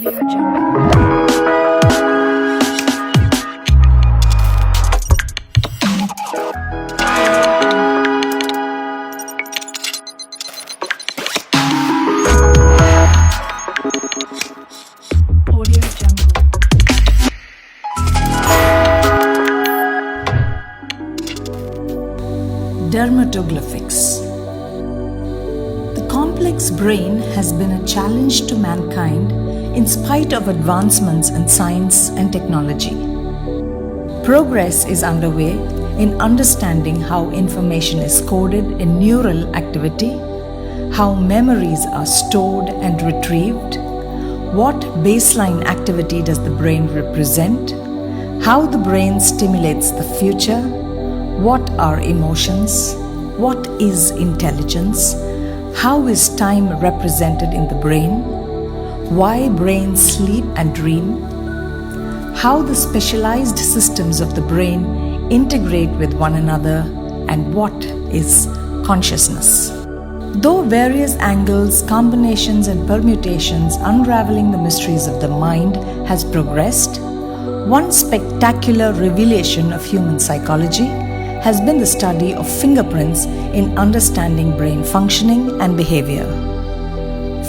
Audio Jungle. Audio Jungle. Dermatoglyphics. The complex brain has been a challenge to mankind in spite of advancements in science and technology. Progress is underway in understanding how information is coded in neural activity, how memories are stored and retrieved, what baseline activity does the brain represent, how the brain stimulates the future, what are emotions, what is intelligence, how is time represented in the brain, why brains sleep and dream, how the specialized systems of the brain integrate with one another, and what is consciousness. Though various angles, combinations and permutations unraveling the mysteries of the mind has progressed, one spectacular revelation of human psychology has been the study of fingerprints in understanding brain functioning and behavior.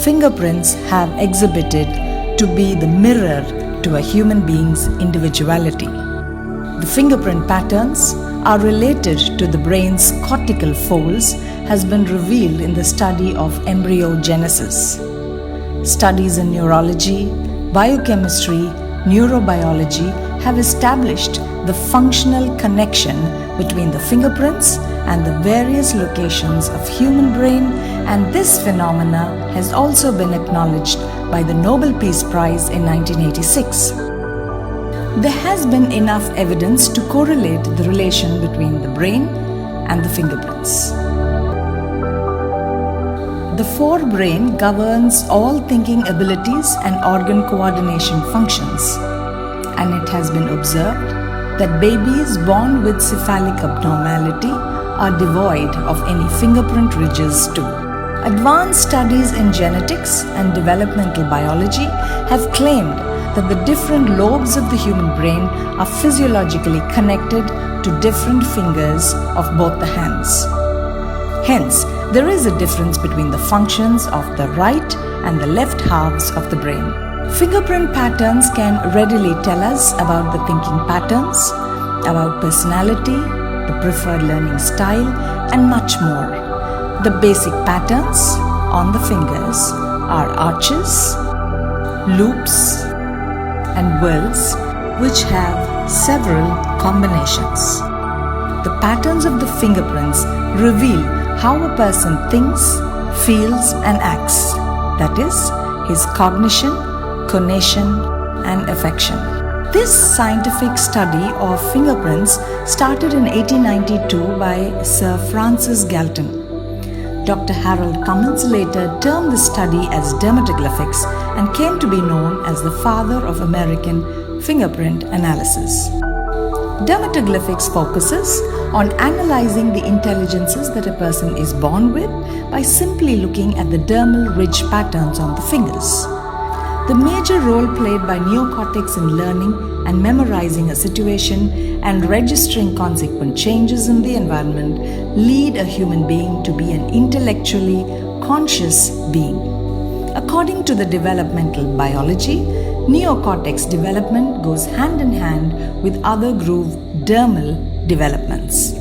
Fingerprints have exhibited to be the mirror to a human being's individuality. The fingerprint patterns are related to the brain's cortical folds has been revealed in the study of embryogenesis. Studies in neurology, biochemistry, neurobiology have established the functional connection between the fingerprints and the various locations of human brain, and this phenomena has also been acknowledged by the Nobel Peace Prize in 1986. There has been enough evidence to correlate the relation between the brain and the fingerprints. The forebrain governs all thinking abilities and organ coordination functions, and it has been observed that babies born with cephalic abnormality are devoid of any fingerprint ridges too. Advanced studies in genetics and developmental biology have claimed that the different lobes of the human brain are physiologically connected to different fingers of both the hands. Hence, there is a difference between the functions of the right and the left halves of the brain. Fingerprint patterns can readily tell us about the thinking patterns, about personality, the preferred learning style, and much more. The basic patterns on the fingers are arches, loops, and whorls, which have several combinations. The patterns of the fingerprints reveal how a person thinks, feels, and acts, that is, his cognition, conation and affection. This scientific study of fingerprints started in 1892 by Sir Francis Galton. Dr. Harold Cummins later termed the study as dermatoglyphics and came to be known as the father of American fingerprint analysis. Dermatoglyphics focuses on analyzing the intelligences that a person is born with by simply looking at the dermal ridge patterns on the fingers. The major role played by neocortex in learning and memorizing a situation and registering consequent changes in the environment lead a human being to be an intellectually conscious being. According to the developmental biology, neocortex development goes hand in hand with other groove dermal developments.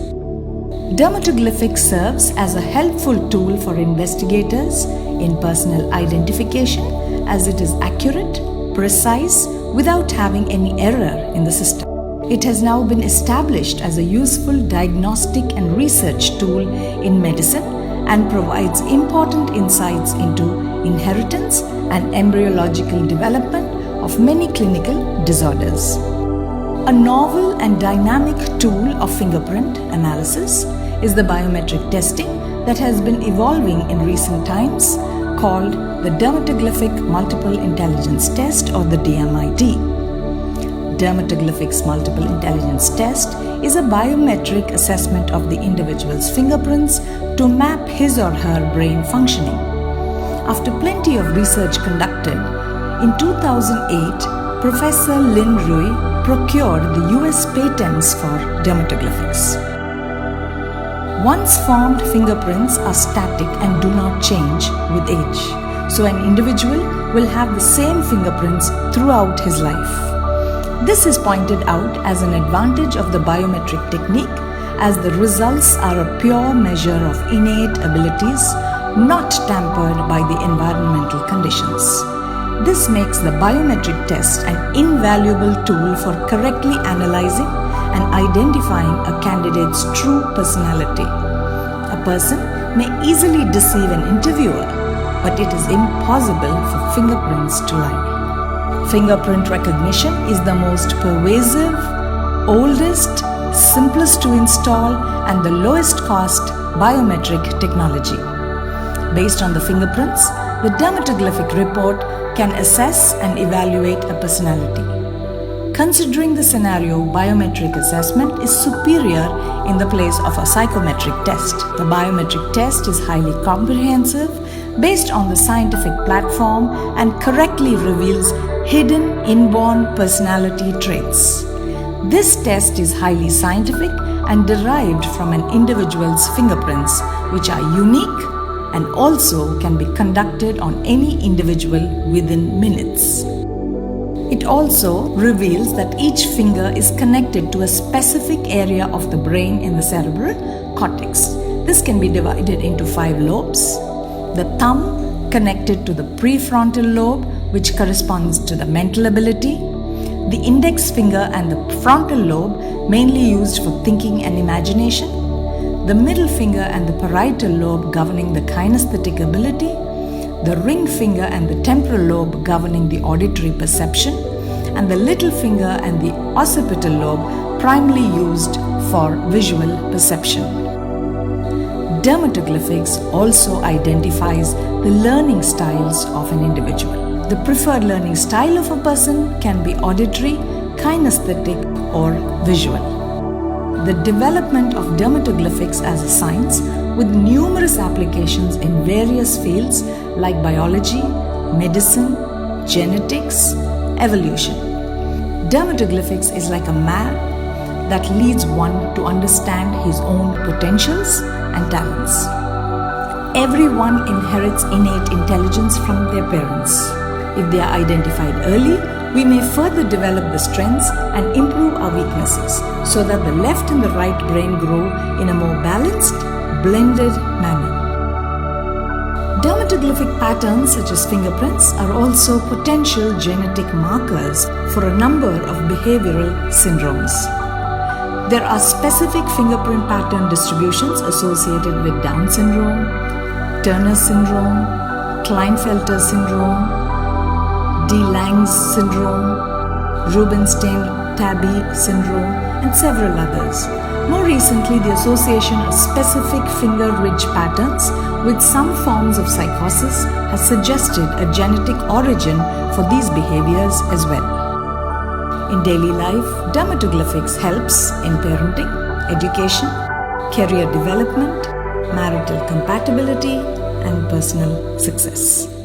Dermatoglyphics serves as a helpful tool for investigators in personal identification as it is accurate, precise, without having any error in the system. It has now been established as a useful diagnostic and research tool in medicine and provides important insights into inheritance and embryological development of many clinical disorders. A novel and dynamic tool of fingerprint analysis is the biometric testing that has been evolving in recent times, called the Dermatoglyphic Multiple Intelligence Test, or the DMIT. Dermatoglyphics Multiple Intelligence Test is a biometric assessment of the individual's fingerprints to map his or her brain functioning. After plenty of research conducted, In 2008, Professor Lin Rui procured the US patents for dermatoglyphics. Once formed fingerprints are static and do not change with age, so an individual will have the same fingerprints throughout his life. This is pointed out as an advantage of the biometric technique, as the results are a pure measure of innate abilities, not tampered by the environmental conditions. This makes the biometric test an invaluable tool for correctly analyzing and identifying a candidate's true personality. A person may easily deceive an interviewer, but it is impossible for fingerprints to lie. Fingerprint recognition is the most pervasive, oldest, simplest to install, and the lowest cost biometric technology. Based on the fingerprints, the dermatoglyphic report can assess and evaluate a personality. Considering the scenario, biometric assessment is superior in the place of a psychometric test. The biometric test is highly comprehensive, based on the scientific platform, and correctly reveals hidden inborn personality traits. This test is highly scientific and derived from an individual's fingerprints, which are unique and also can be conducted on any individual within minutes. It also reveals that each finger is connected to a specific area of the brain in the cerebral cortex. This can be divided into 5 lobes. The thumb connected to the prefrontal lobe, which corresponds to the mental ability. The index finger and the frontal lobe, mainly used for thinking and imagination. The middle finger and the parietal lobe, governing the kinesthetic ability. The ring finger and the temporal lobe, governing the auditory perception. And the little finger and the occipital lobe, primarily used for visual perception. Dermatoglyphics also identifies the learning styles of an individual. The preferred learning style of a person can be auditory, kinesthetic, or visual. The development of dermatoglyphics as a science, with numerous applications in various fields like biology, medicine, genetics, evolution. Dermatoglyphics is like a map that leads one to understand his own potentials and talents. Everyone inherits innate intelligence from their parents. If they are identified early, we may further develop the strengths and improve our weaknesses so that the left and the right brain grow in a more balanced, blended manner. Dermatoglyphic patterns such as fingerprints are also potential genetic markers for a number of behavioral syndromes. There are specific fingerprint pattern distributions associated with Down syndrome, Turner syndrome, Klinefelter syndrome, De Lange's syndrome, Rubinstein-Tabby syndrome, and several others. More recently, the association of specific finger ridge patterns with some forms of psychosis has suggested a genetic origin for these behaviors as well. In daily life, dermatoglyphics helps in parenting, education, career development, marital compatibility, and personal success.